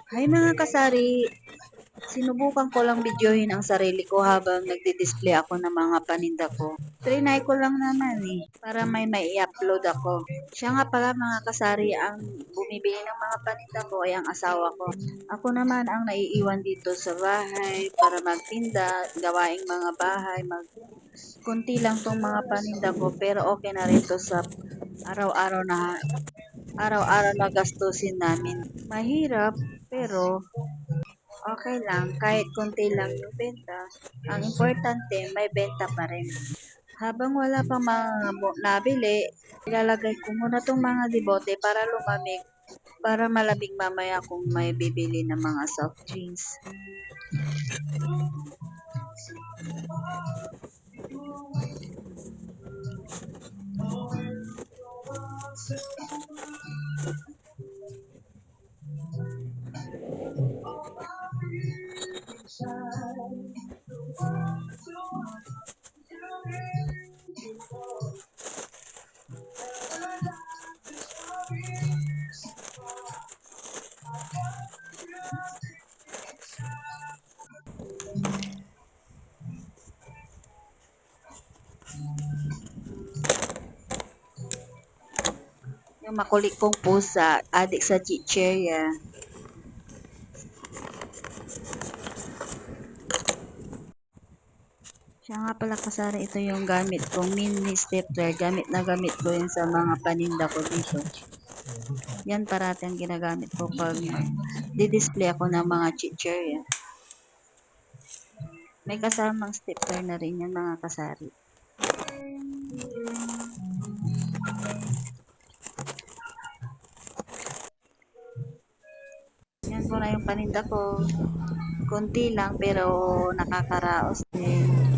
Hi mga kasari, sinubukan ko lang videohin ang sarili ko habang nagdi-display ako ng mga paninda ko. Trinay ko lang naman para may i-upload ako. Siya nga pala mga kasari, ang bumibili ng mga paninda ko ay ang asawa ko. Ako naman ang naiiwan dito sa bahay para magtinda, gawaing mga bahay, kunti lang tong mga paninda ko pero okay na rin to sa araw-araw na araw-araw na gastusin namin. Mahirap pero okay lang, kahit konti lang yung benta. Ang importante, may benta pa rin. Habang wala pa mga nabili, ilalagay ko muna tong mga dibote para lumamig, para malamig mamaya kung may bibili ng mga soft drinks. Yung makulit kong pusa, adik sa chicherya. Siya nga pala kasari, ito yung gamit kong mini stapler. Gamit na gamit ko yun sa mga paninda ko dito. Yan parati ang ginagamit ko pag di-display ako ng mga chicherya. May kasamang stapler na rin yan mga kasari. Yan po na yung paninda ko. Konti lang pero nakakaraos din.